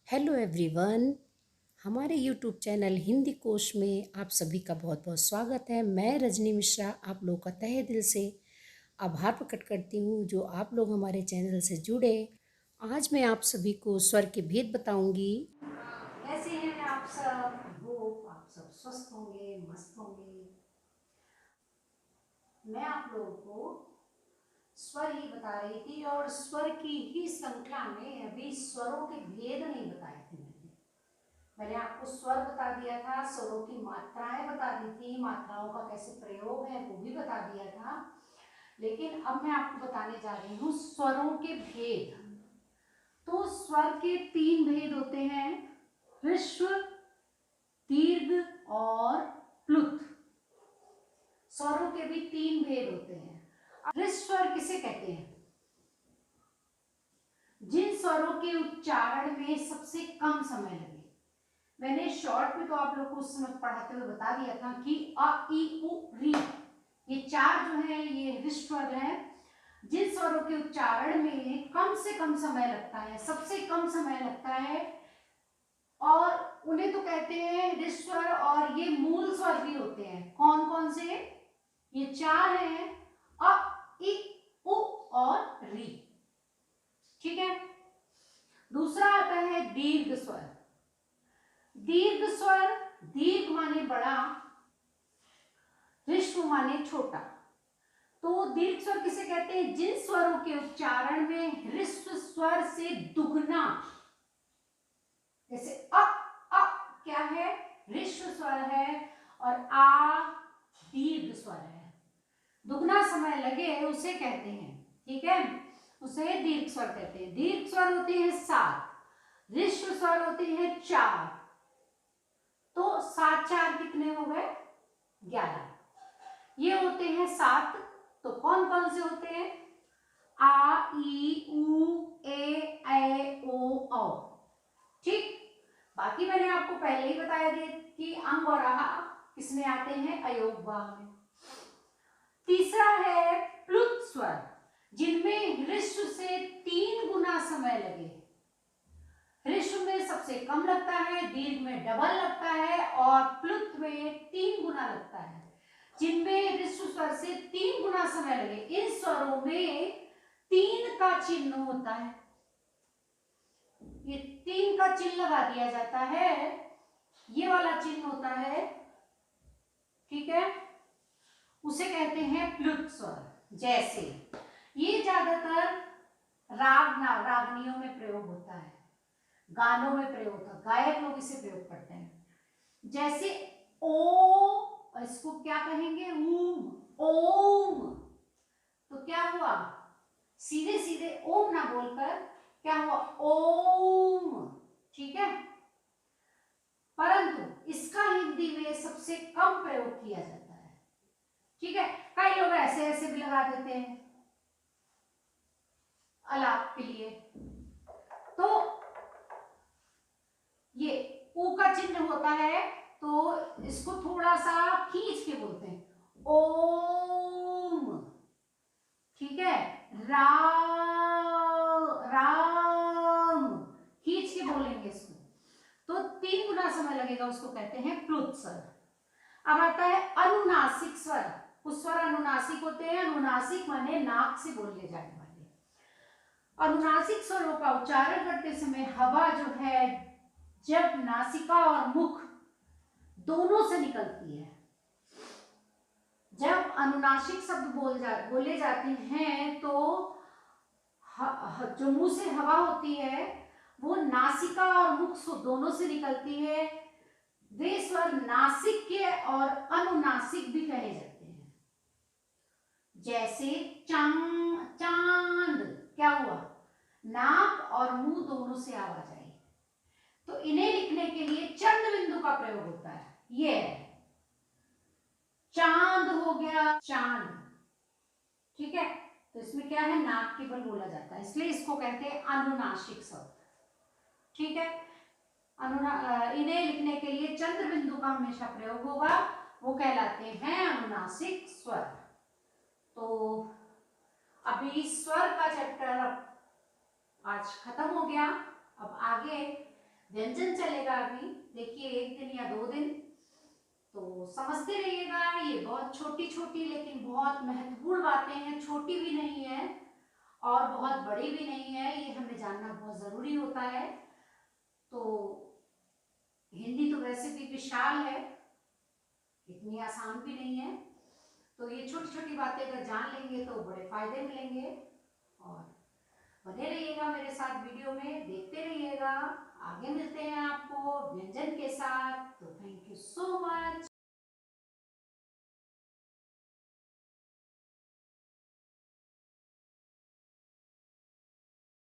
Hello everyone. हमारे YouTube channel Hindi कोश में आप सभी का बहुत बहुत स्वागत है। मैं रजनी मिश्रा आप लोग का तहे दिल से आभार प्रकट करती हूँ जो आप लोग हमारे चैनल से जुड़े। आज मैं आप सभी को स्वर के भेद बताऊंगी। कैसे हैं आप सब? होप आप सब स्वस्थ होंगे, मस्त होंगे। मैं आप लोगों को स्वर ही बता रही थी और स्वर की ही श्रृंखला में अभी स्वरों के भेद नहीं बताए थे। मैंने आपको स्वर बता दिया था, स्वरों की मात्राएं बता दी थी, मात्राओं का कैसे प्रयोग है वो भी बता दिया था। लेकिन अब मैं आपको बताने जा रही हूँ स्वरों के भेद। तो स्वर के 3 भेद होते हैं, ह्रस्व, दीर्घ और प्लुत। स्वरों के भी 3 भेद होते हैं। ह्रस्व स्वर किसे कहते हैं? जिन स्वरों के उच्चारण में सबसे कम समय लगे। मैंने शॉर्ट में तो आप लोग को उस समय पढ़ाते हुए बता दिया था कि अ, इ, उ, री, ये 4 जो है ये ह्रस्व स्वर है। जिन स्वरों के उच्चारण में कम से कम समय लगता है, सबसे कम समय लगता है, और उन्हें तो कहते हैं ह्रस्व स्वर। और ये मूल स्वर भी होते हैं। कौन कौन से? ये 4 हैं, अ, इ, उ और री। ठीक है। दूसरा आता है दीर्घ स्वर। दीर्घ स्वर, दीर्घ माने बड़ा, ह्रस्व माने छोटा। तो दीर्घ स्वर किसे कहते हैं? जिन स्वरों के उच्चारण में ह्रस्व स्वर से दुगना, जैसे अ क्या है? ह्रस्व स्वर है, और आ दीर्घ स्वर है। दुगना समय लगे उसे कहते हैं, ठीक है, उसे दीर्घ स्वर कहते हैं। दीर्घ स्वर होते हैं 7, ह्रस्व स्वर होते हैं 4। तो 7 4 कितने हो गए? 11। ये होते हैं 7। तो कौन कौन से होते हैं? आ, ई, उ, ए, ओ, औ। ठीक। बाकी मैंने आपको पहले ही बताया दिया कि अंग और आ किसमें आते हैं? अयोगवा में। तीसरा है प्लुत स्वर, जिनमें ह्रस्व से 3 गुना समय लगे। ह्रस्व में सबसे कम लगता है, दीर्घ में डबल लगता है, और प्लुत में 3 गुना लगता है। जिनमें ह्रस्व स्वर से 3 गुना समय लगे, इन स्वरों में 3 का चिन्ह होता है। ये 3 का चिन्ह लगा दिया जाता है, ये वाला चिन्ह होता है, ठीक है, उसे कहते हैं प्लुत स्वर। जैसे ये ज्यादातर रागनियों में प्रयोग होता है, गानों में प्रयोग होता है, गायक लोग इसे प्रयोग करते हैं। जैसे ओ, इसको क्या कहेंगे? ओम, ओम। तो क्या हुआ? सीधे सीधे ओम ना बोलकर क्या हुआ? ओम। ठीक है। परंतु इसका हिंदी में सबसे कम प्रयोग किया जाता है। ठीक है। कई लोग ऐसे ऐसे भी लगा देते हैं अलाप के लिए। तो ये ऊ का चिन्ह होता है, तो इसको थोड़ा सा खींच के बोलते हैं, ओम। ठीक है। राम, खींच के बोलेंगे इसको, तो 3 गुना समय लगेगा, उसको कहते हैं प्लुत स्वर। अब आता है अनुनासिक स्वर। कुछ स्वर अनुनासिक होते हैं। अनुनासिक माने नाक से बोले जाने वाले। अनुनासिक स्वरों का उच्चारण करते समय हवा जो है जब नासिका और मुख दोनों से निकलती है, जब अनुनासिक शब्द बोले जाते हैं, तो जो मुंह से हवा होती है वो नासिका और मुख दोनों से निकलती है। वे स्वर नासिक के और अनुनासिक भी कहे जाते हैं। जैसे चांद, क्या हुआ? नाक और मुंह दोनों से आवाज आई, तो इन्हें लिखने के लिए चंद बिंदु का प्रयोग होता है। ये है चांद, हो गया चांद। ठीक है। तो इसमें क्या है? नाक के बल बोला जाता है, इसलिए इसको कहते हैं अनुनासिक शब्द। ठीक है। इन्हें लिखने के लिए चंद्र बिंदु का हमेशा प्रयोग होगा, वो कहलाते हैं अनुनासिक स्वर। तो अभी स्वर का चैप्टर आज खत्म हो गया। अब आगे व्यंजन चलेगा अभी, देखिए 1 दिन या 2 दिन, तो समझते रहिएगा। ये बहुत छोटी छोटी लेकिन बहुत महत्वपूर्ण बातें हैं, छोटी भी नहीं है और बहुत बड़ी भी नहीं है, ये हमें जानना बहुत ज़रूरी होता है। तो हिंदी तो वैसे भी विशाल है, इतनी आसान भी नहीं है, तो ये छोटी छोटी बातें अगर जान लेंगे तो बड़े फायदे मिलेंगे। और बने रहिएगा मेरे साथ वीडियो में, देखते रहिएगा। आगे मिलते हैं आपको